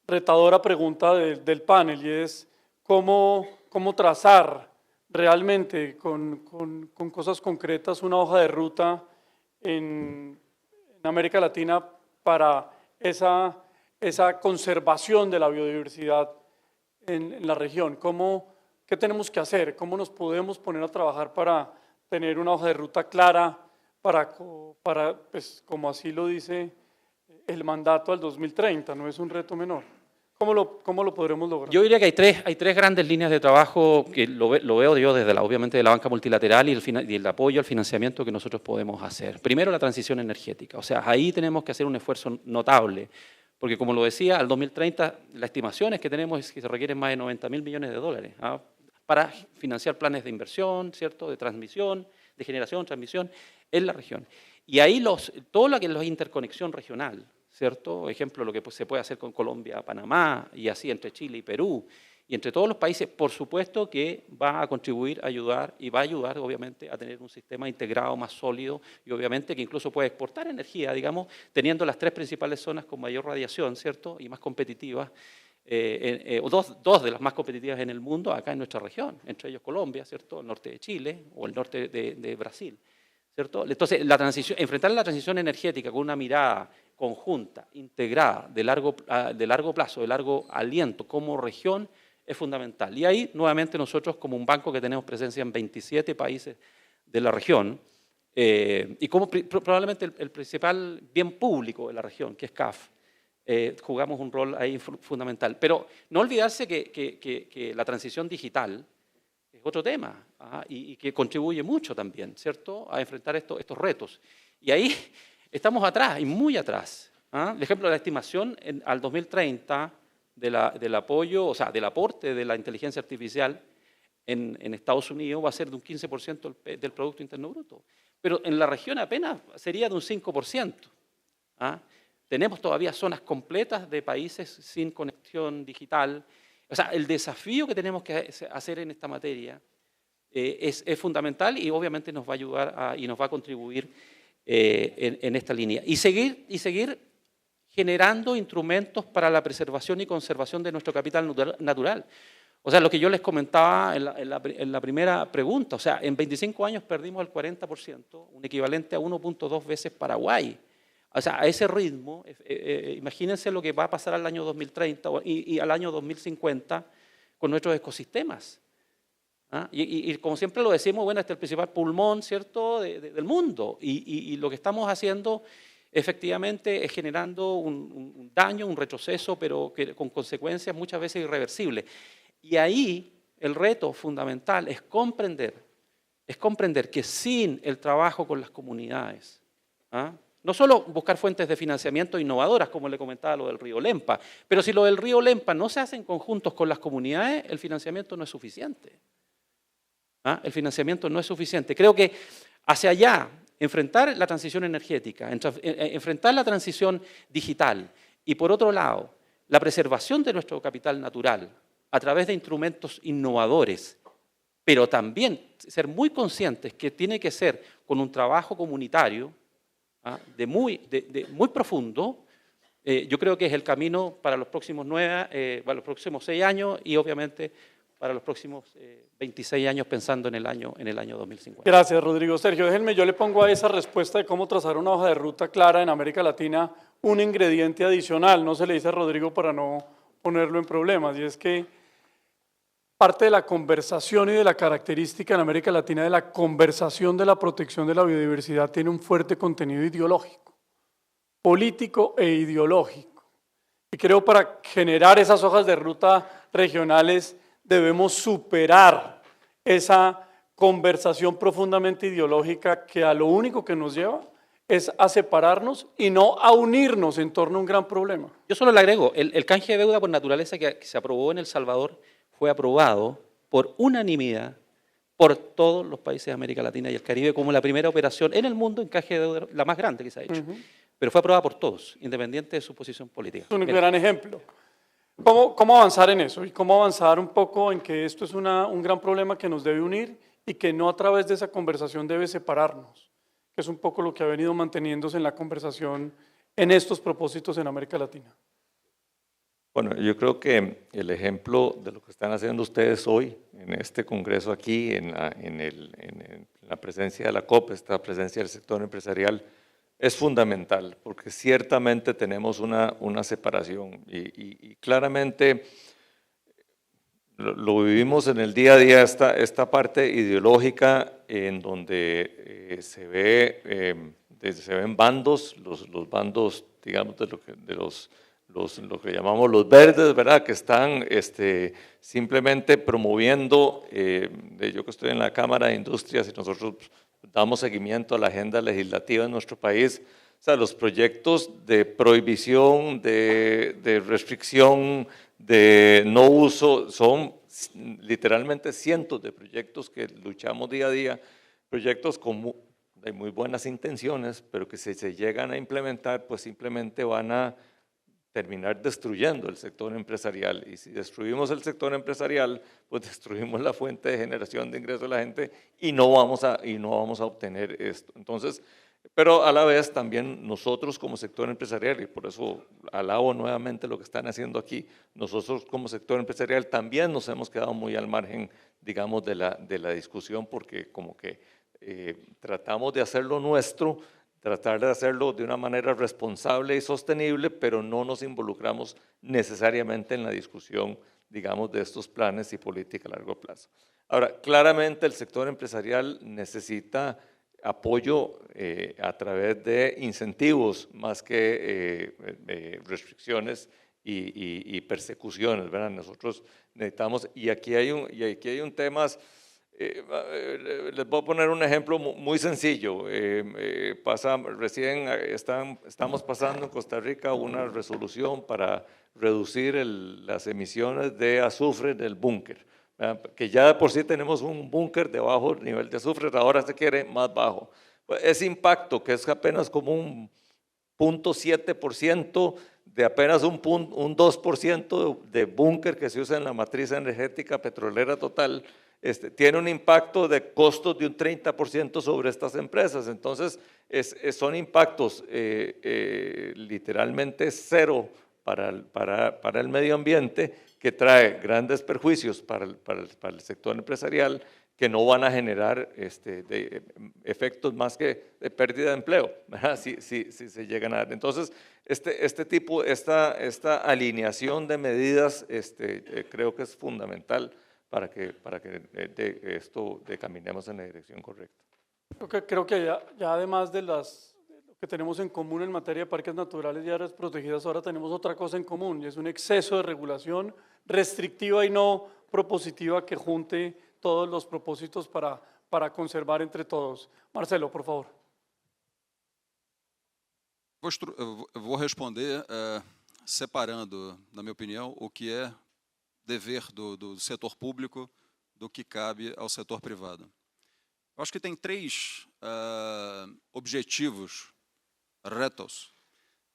retadora pregunta del panel, y es cómo trazar realmente con cosas concretas una hoja de ruta en América Latina para esa conservación de la biodiversidad en la región. ¿Qué tenemos que hacer? ¿Cómo nos podemos poner a trabajar para tener una hoja de ruta clara para pues, como así lo dice el mandato al 2030? No es un reto menor. ¿Cómo lo podremos lograr? Yo diría que hay tres grandes líneas de trabajo que lo veo yo desde obviamente de la banca multilateral y el apoyo al financiamiento que nosotros podemos hacer. Primero, la transición energética. O sea, ahí tenemos que hacer un esfuerzo notable, porque como lo decía, al 2030 las estimaciones que tenemos es que se requieren más de 90.000 millones de dólares para financiar planes de inversión, ¿cierto?, de transmisión, de generación, transmisión en la región. Y ahí todo lo que es la interconexión regional, ¿cierto? Ejemplo, lo que se puede hacer con Colombia, Panamá, y así entre Chile y Perú, y entre todos los países, por supuesto que va a contribuir a ayudar, y va a ayudar, obviamente, a tener un sistema integrado más sólido, y obviamente que incluso puede exportar energía, digamos, teniendo las tres principales zonas con mayor radiación, ¿cierto?, y más competitivas, dos de las más competitivas en el mundo, acá en nuestra región, entre ellos Colombia, ¿cierto?, el norte de Chile o el norte de Brasil, ¿cierto? Entonces, enfrentar la transición energética con una mirada conjunta, integrada, de largo plazo, de largo aliento como región, es fundamental. Y ahí, nuevamente, nosotros como un banco que tenemos presencia en 27 países de la región, y como probablemente el principal bien público de la región, que es CAF, jugamos un rol ahí fundamental. Pero no olvidarse que la transición digital es otro tema y que contribuye mucho también, ¿cierto?, a enfrentar estos retos. Y ahí estamos atrás, y muy atrás. Por ejemplo, la estimación al 2030 del apoyo, o sea, del aporte de la inteligencia artificial en Estados Unidos va a ser de un 15% del Producto Interno Bruto. Pero en la región apenas sería de un 5%. Tenemos todavía zonas completas de países sin conexión digital. O sea, el desafío que tenemos que hacer en esta materia es fundamental y obviamente nos va a ayudar y nos va a contribuir en esta línea. Y seguir generando instrumentos para la preservación y conservación de nuestro capital natural. O sea, lo que yo les comentaba en la primera pregunta, o sea, en 25 años perdimos el 40%, un equivalente a 1.2 veces Paraguay. O sea, a ese ritmo, imagínense lo que va a pasar al año 2030 y al año 2050 con nuestros ecosistemas. Y como siempre lo decimos, bueno, este es el principal pulmón, ¿cierto?, del mundo. Y lo que estamos haciendo efectivamente es generando un daño, un retroceso, pero con consecuencias muchas veces irreversibles. Y ahí el reto fundamental es comprender que sin el trabajo con las comunidades, no solo buscar fuentes de financiamiento innovadoras, como le comentaba lo del río Lempa, pero si lo del río Lempa no se hace en conjuntos con las comunidades, el financiamiento no es suficiente. El financiamiento no es suficiente. Creo que hacia allá, enfrentar la transición energética, enfrentar la transición digital y, por otro lado, la preservación de nuestro capital natural a través de instrumentos innovadores, pero también ser muy conscientes que tiene que ser con un trabajo comunitario muy profundo. Yo creo que es el camino para los próximos 6 años y obviamente para los próximos 26 años pensando en el año 2050. Gracias, Rodrigo. Sergio, déjenme, yo le pongo a esa respuesta de cómo trazar una hoja de ruta clara en América Latina un ingrediente adicional. No se le dice a Rodrigo para no ponerlo en problemas, y es que parte de la conversación y de la característica en América Latina de la conversación de la protección de la biodiversidad tiene un fuerte contenido ideológico, político e ideológico. Y creo para generar esas hojas de ruta regionales debemos superar esa conversación profundamente ideológica que a lo único que nos lleva es a separarnos y no a unirnos en torno a un gran problema. Yo solo le agrego, el canje de deuda por naturaleza que se aprobó en El Salvador fue aprobado por unanimidad por todos los países de América Latina y el Caribe como la primera operación en el mundo en canje de deuda, la más grande que se ha hecho. Pero fue aprobada por todos, independiente de su posición política. Es un gran ejemplo. ¿Cómo avanzar en eso? Y cómo avanzar un poco en que esto es un gran problema que nos debe unir y que no a través de esa conversación debe separarnos, que es un poco lo que ha venido manteniéndose en la conversación en estos propósitos en América Latina. Bueno, yo creo que el ejemplo de lo que están haciendo ustedes hoy en este congreso aquí, en la presencia de la COP, esta presencia del sector empresarial, es fundamental, porque ciertamente tenemos una separación y claramente lo vivimos en el día a día, esta parte ideológica en donde se ven bandos, los bandos, digamos, lo que llamamos los verdes, ¿verdad? Que están simplemente promoviendo, yo que estoy en la Cámara de Industrias y nosotros damos seguimiento a la agenda legislativa de nuestro país, o sea, los proyectos de prohibición, de restricción, de no uso, son literalmente cientos de proyectos que luchamos día a día, proyectos de muy buenas intenciones, pero que si se llegan a implementar, pues simplemente van a terminar destruyendo el sector empresarial. Y si destruimos el sector empresarial, pues destruimos la fuente de generación de ingresos de la gente y no vamos a obtener esto. Entonces, pero a la vez también nosotros como sector empresarial, y por eso alabo nuevamente lo que están haciendo aquí, nosotros como sector empresarial también nos hemos quedado muy al margen, digamos, de la discusión, porque como que tratamos de hacerlo nuestro, tratar de hacerlo de una manera responsable y sostenible, pero no nos involucramos necesariamente en la discusión, digamos, de estos planes y política a largo plazo. Ahora, claramente el sector empresarial necesita apoyo a través de incentivos más que restricciones y persecuciones, ¿verdad? Nosotros necesitamos, y aquí hay un tema. Les voy a poner un ejemplo muy sencillo. Estamos pasando en Costa Rica una resolución para reducir las emisiones de azufre del búnker, que ya de por sí tenemos un búnker de bajo nivel de azufre, ahora se quiere más bajo. Ese impacto, que es apenas como un 0.7% de apenas un 2% de búnker que se usa en la matriz energética petrolera total, tiene un impacto de costos de un 30% sobre estas empresas. Entonces, son impactos literalmente cero para el medio ambiente, que trae grandes perjuicios para el sector empresarial, que no van a generar efectos más que de pérdida de empleo, ¿verdad? Si se llegan a dar. Entonces, esta alineación de medidas creo que es fundamental para que caminemos en la dirección correcta. Creo que ya además de lo que tenemos en común en materia de parques naturales y áreas protegidas, ahora tenemos otra cosa en común, y es un exceso de regulación restrictiva y no propositiva que junte todos los propósitos para conservar entre todos. Marcelo, por favor. Vou responder separando, na minha opinião, o que é dever do setor público do que cabe ao setor privado. Eu acho que tem três objetivos, retos,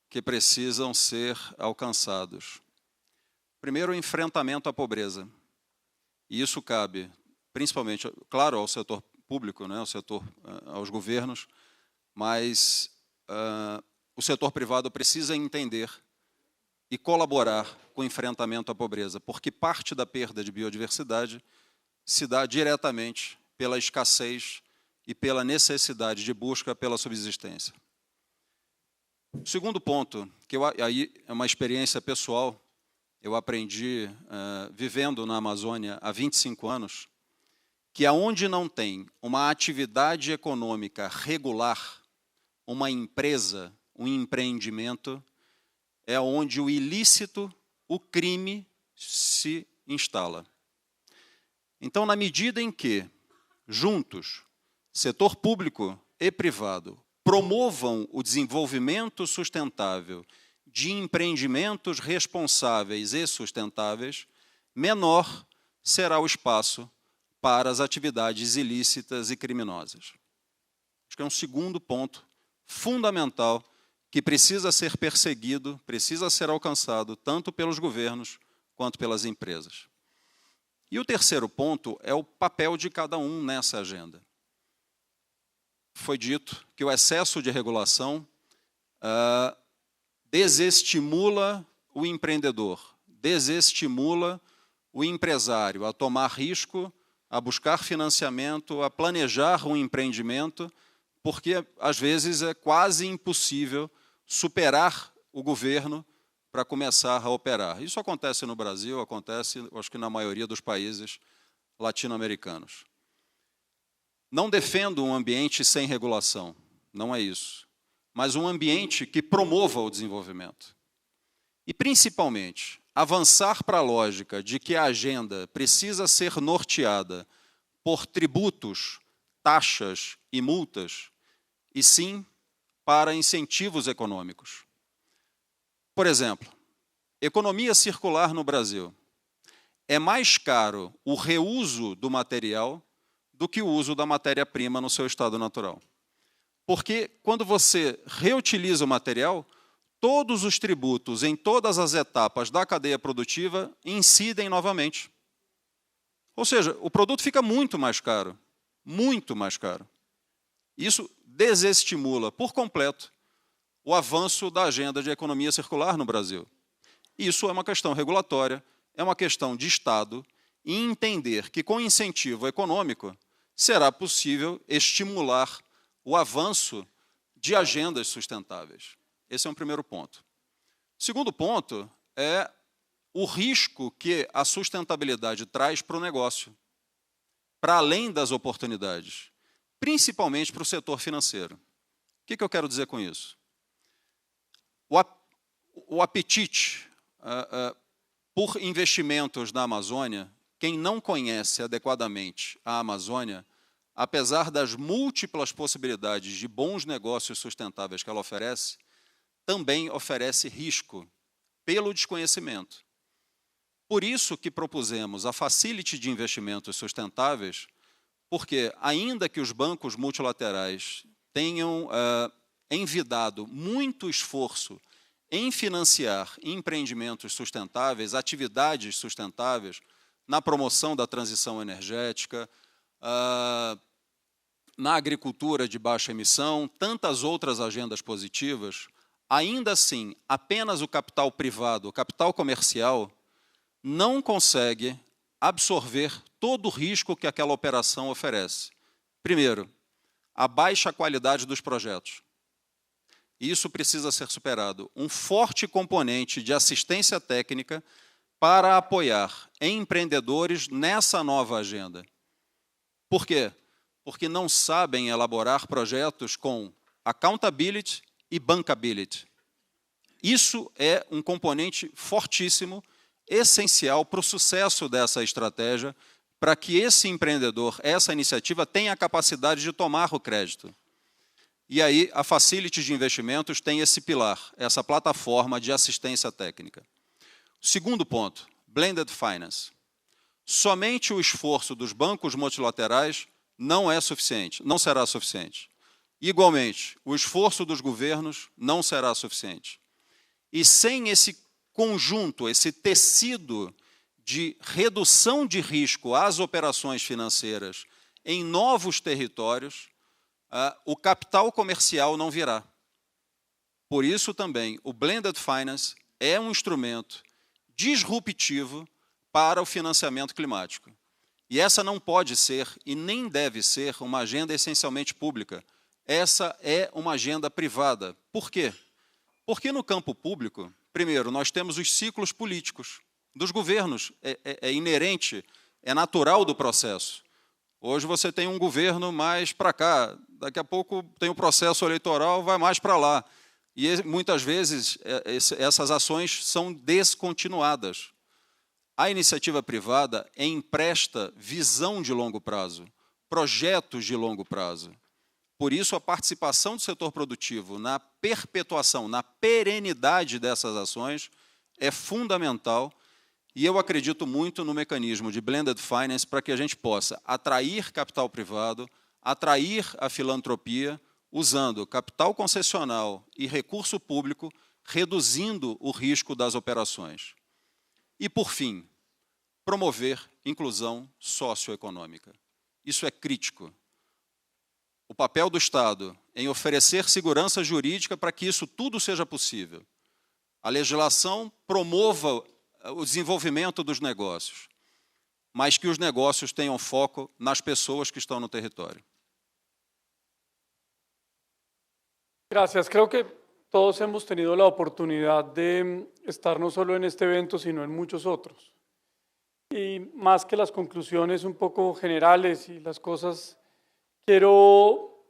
que precisam ser alcançados. Primeiro, o enfrentamento à pobreza. E isso cabe, principalmente, claro, ao setor público, né, aos governos, mas o setor privado precisa entender e colaborar com o enfrentamento à pobreza, porque parte da perda de biodiversidade se dá diretamente pela escassez e pela necessidade de busca pela subsistência. O segundo ponto, que aí é uma experiência pessoal, eu aprendi vivendo na Amazônia há 25 anos, que aonde não tem uma atividade econômica regular, uma empresa, um empreendimento, é onde o ilícito, o crime, se instala. Então, na medida em que, juntos, setor público e privado, promovam o desenvolvimento sustentável de empreendimentos responsáveis e sustentáveis, menor será o espaço para as atividades ilícitas e criminosas. Acho que é um segundo ponto fundamental que precisa ser perseguido, precisa ser alcançado tanto pelos governos quanto pelas empresas. E o terceiro ponto é o papel de cada um nessa agenda. Foi dito que o excesso de regulação desestimula o empreendedor, desestimula o empresário a tomar risco, a buscar financiamento, a planejar um empreendimento, porque, às vezes, é quase impossível superar o governo para começar a operar. Isso acontece no Brasil, acontece, acho que na maioria dos países latino-americanos. Não defendo um ambiente sem regulação, não é isso, mas um ambiente que promova o desenvolvimento. E, principalmente, avançar para a lógica de que a agenda precisa ser norteada por tributos, taxas e multas, e sim para incentivos econômicos. Por exemplo, economia circular no Brasil. É mais caro o reuso do material do que o uso da matéria-prima no seu estado natural. Porque quando você reutiliza o material, todos os tributos em todas as etapas da cadeia produtiva incidem novamente. Ou seja, o produto fica muito mais caro, muito mais caro. Isso desestimula por completo o avanço da agenda de economia circular no Brasil. Isso é uma questão regulatória, é uma questão de Estado, e entender que com incentivo econômico será possível estimular o avanço de agendas sustentáveis. Esse é um primeiro ponto. O segundo ponto é o risco que a sustentabilidade traz para o negócio, para além das oportunidades, principalmente para o setor financeiro. O que eu quero dizer com isso? O apetite por investimentos na Amazônia, quem não conhece adequadamente a Amazônia, apesar das múltiplas possibilidades de bons negócios sustentáveis que ela oferece, também oferece risco pelo desconhecimento. Por isso que propusemos a Facility de Investimentos Sustentáveis, porque, ainda que os bancos multilaterais tenham envidado muito esforço em financiar empreendimentos sustentáveis, atividades sustentáveis, na promoção da transição energética, na agricultura de baixa emissão, tantas outras agendas positivas, ainda assim, apenas o capital privado, o capital comercial, não consegue absorver todo o risco que aquela operação oferece. Primeiro, a baixa qualidade dos projetos. Isso precisa ser superado. Um forte componente de assistência técnica para apoiar empreendedores nessa nova agenda. Por quê? Porque não sabem elaborar projetos com accountability e bankability. Isso é um componente fortíssimo, essencial para o sucesso dessa estratégia, para que esse empreendedor, essa iniciativa, tenha a capacidade de tomar o crédito. E aí a Facility de Investimentos tem esse pilar, essa plataforma de assistência técnica. Segundo ponto, Blended Finance. Somente o esforço dos bancos multilaterais não é suficiente, não será suficiente. Igualmente, o esforço dos governos não será suficiente. E sem esse conjunto, esse tecido de redução de risco às operações financeiras em novos territórios, o capital comercial não virá. Por isso também o Blended Finance é um instrumento disruptivo para o financiamento climático. E essa não pode ser e nem deve ser uma agenda essencialmente pública. Essa é uma agenda privada. Por quê? Porque no campo público, primeiro, nós temos os ciclos políticos dos governos. É inerente, é natural do processo. Hoje você tem um governo mais para cá, daqui a pouco tem o processo eleitoral, vai mais para lá. E muitas vezes essas ações são descontinuadas. A iniciativa privada empresta visão de longo prazo, projetos de longo prazo. Por isso, a participação do setor produtivo na perpetuação, na perenidade dessas ações é fundamental. E eu acredito muito no mecanismo de Blended Finance para que a gente possa atrair capital privado, atrair a filantropia, usando capital concessional e recurso público, reduzindo o risco das operações. E, por fim, promover inclusão socioeconômica. Isso é crítico. O papel do Estado em oferecer segurança jurídica para que isso tudo seja possível. A legislação promova o desenvolvimento dos negócios, mas que os negócios tenham foco nas pessoas que estão no território. Gracias. Creo que todos hemos tenido la oportunidad de estar no solo en este evento, sino en muchos otros. Y más que las conclusiones un poco generales y las cosas, quiero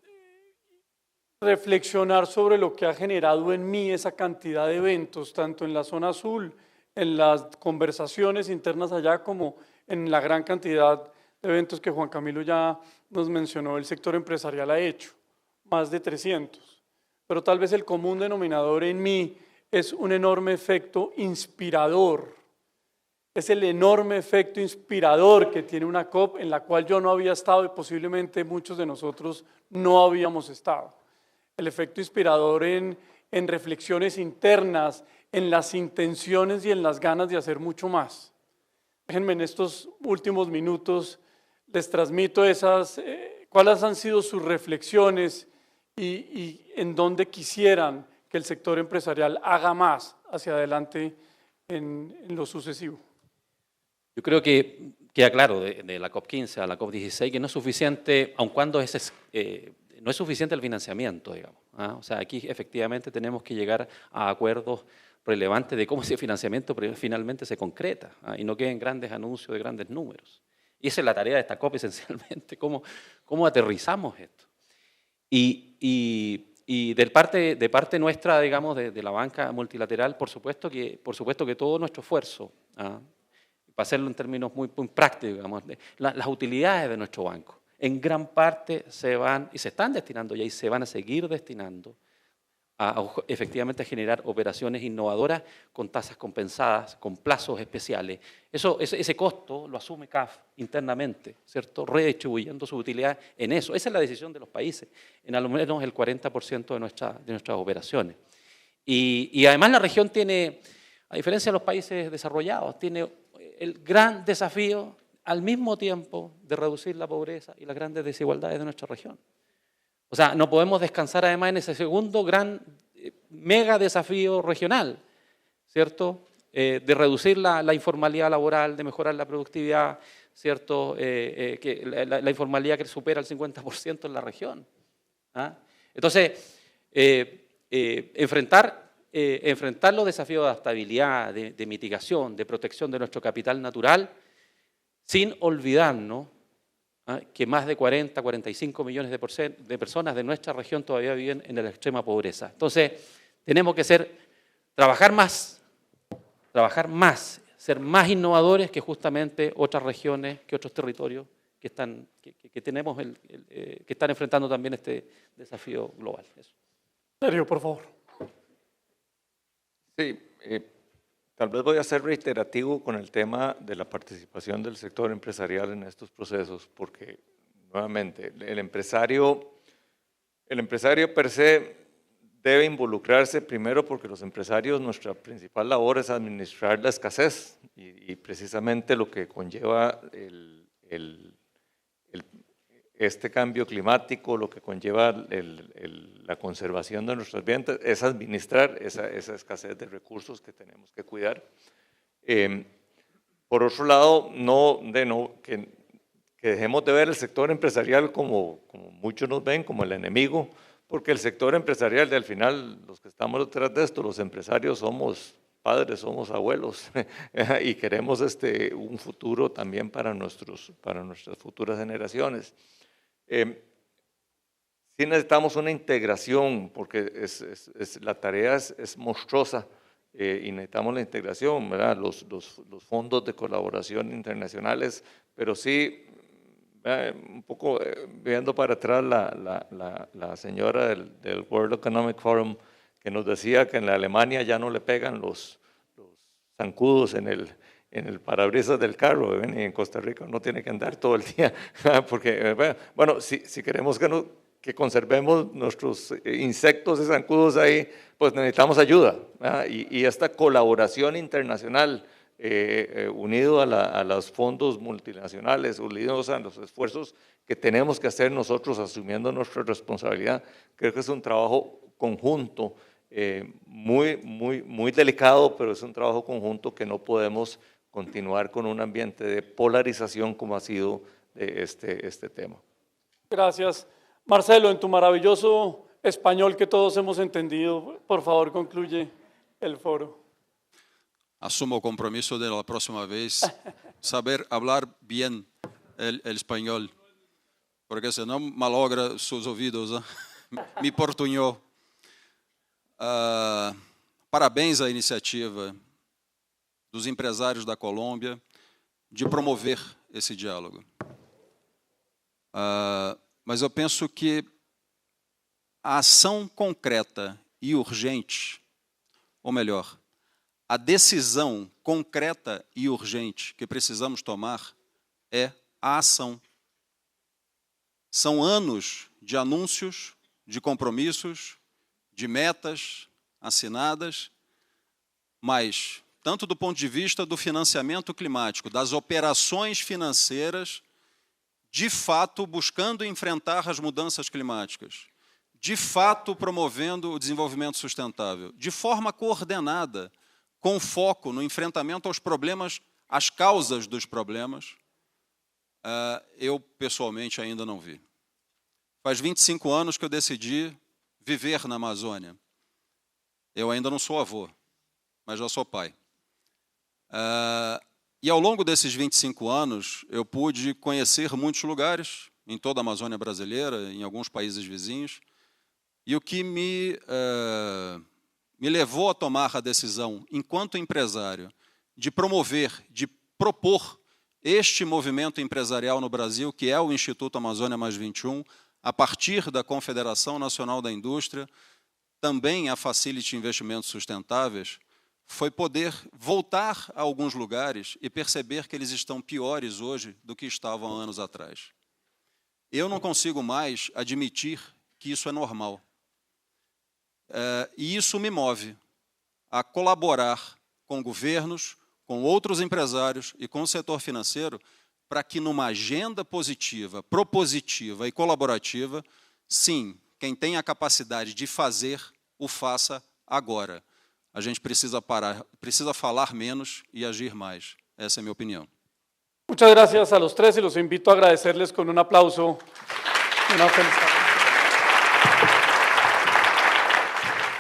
reflexionar sobre lo que ha generado en mí esa cantidad de eventos, tanto en la zona azul, en las conversaciones internas allá, como en la gran cantidad de eventos que Juan Camilo ya nos mencionó, el sector empresarial ha hecho, más de 300. Pero tal vez el común denominador en mí es un enorme efecto inspirador. Es el enorme efecto inspirador que tiene una COP en la cual yo no había estado y posiblemente muchos de nosotros no habíamos estado. El efecto inspirador en reflexiones internas, en las intenciones y en las ganas de hacer mucho más. Déjenme en estos últimos minutos, les transmito cuáles han sido sus reflexiones y en dónde quisieran que el sector empresarial haga más hacia adelante en lo sucesivo. Yo creo que queda claro de la COP15 a la COP16 que no es suficiente, aun cuando no es suficiente el financiamiento, digamos. O sea, aquí efectivamente tenemos que llegar a acuerdos relevantes de cómo ese financiamiento finalmente se concreta y no queden grandes anuncios de grandes números. Y esa es la tarea de esta COP esencialmente, cómo aterrizamos esto. Y de parte nuestra, digamos, de la banca multilateral, por supuesto que todo nuestro esfuerzo, para hacerlo en términos muy prácticos, digamos, las utilidades de nuestro banco, en gran parte se van, y se están destinando ya, y se van a seguir destinando efectivamente a generar operaciones innovadoras con tasas compensadas, con plazos especiales. Ese costo lo asume CAF internamente, ¿cierto? Redistribuyendo su utilidad en eso. Esa es la decisión de los países, en al menos el 40% de nuestras operaciones. Y además la región tiene, a diferencia de los países desarrollados, tiene el gran desafío al mismo tiempo de reducir la pobreza y las grandes desigualdades de nuestra región. O sea, no podemos descansar además en ese segundo gran mega desafío regional, ¿cierto? De reducir la informalidad laboral, de mejorar la productividad, ¿cierto? Que la informalidad que supera el 50% en la región. Entonces, enfrentar los desafíos de adaptabilidad, de mitigación, de protección de nuestro capital natural, sin olvidarnos que más de 40, 45 millones de personas de nuestra región todavía viven en la extrema pobreza. Entonces, tenemos que trabajar más, ser más innovadores que justamente otras regiones, que otros territorios que están enfrentando también este desafío global. Eso. Sergio, por favor. Sí, tal vez voy a ser reiterativo con el tema de la participación del sector empresarial en estos procesos, porque nuevamente, el empresario per se debe involucrarse primero porque los empresarios, nuestra principal labor es administrar la escasez y precisamente lo que conlleva este cambio climático, lo que conlleva la conservación de nuestros bienes, es administrar esa escasez de recursos que tenemos que cuidar. Por otro lado, que dejemos de ver el sector empresarial como muchos nos ven, como el enemigo, porque el sector empresarial, al final, los que estamos detrás de esto, los empresarios somos padres, somos abuelos y queremos un futuro también para nuestras futuras generaciones. Sí necesitamos una integración porque la tarea es monstruosa y necesitamos la integración, ¿verdad? Los fondos de colaboración internacionales, pero sí, un poco viendo para atrás la señora del World Economic Forum que nos decía que en la Alemania ya no le pegan los zancudos en el parabrisas del carro, y en Costa Rica no tiene que andar todo el día, porque, bueno, si queremos que conservemos nuestros insectos y zancudos ahí, pues necesitamos ayuda, y esta colaboración internacional unido a los fondos multinacionales, unidos a los esfuerzos que tenemos que hacer nosotros asumiendo nuestra responsabilidad, creo que es un trabajo conjunto, muy delicado, pero es un trabajo conjunto que no podemos continuar con un ambiente de polarización como ha sido este tema. Gracias. Marcelo, en tu maravilloso español que todos hemos entendido, por favor concluye el foro. Asumo o compromiso de la próxima vez saber hablar bien el español, porque senão malogra sus ouvidos, ¿eh? Me portunhou. Parabéns à iniciativa dos empresários da Colômbia de promover esse diálogo. Mas eu penso que a ação concreta e urgente, ou melhor, a decisão concreta e urgente que precisamos tomar é a ação. São anos de anúncios, de compromissos, de metas assinadas, mas, tanto do ponto de vista do financiamento climático, das operações financeiras, de fato buscando enfrentar as mudanças climáticas, de fato promovendo o desenvolvimento sustentável, de forma coordenada, com foco no enfrentamento aos problemas, às causas dos problemas, eu pessoalmente ainda não vi. Faz 25 anos que eu decidi viver na Amazônia. Eu ainda não sou avô, mas já sou pai. E ao longo desses 25 anos, eu pude conhecer muitos lugares, em toda a Amazônia brasileira, em alguns países vizinhos, e o que me levou a tomar a decisão, enquanto empresário, de promover, de propor este movimento empresarial no Brasil, que é o Instituto Amazônia Mais 21, a partir da Confederação Nacional da Indústria, também a Facility Investimentos Sustentáveis, foi poder voltar a alguns lugares e perceber que eles estão piores hoje do que estavam há anos atrás. Eu não consigo mais admitir que isso é normal. E isso me move a colaborar com governos, com outros empresários e com o setor financeiro para que numa agenda positiva, propositiva e colaborativa, sim, quem tem a capacidade de fazer, o faça agora. A gente precisa parar, precisa falar menos e agir mais. Essa é a minha opinião. Muchas gracias a los tres y los invito a agradecerles con un aplauso. Una felicidad.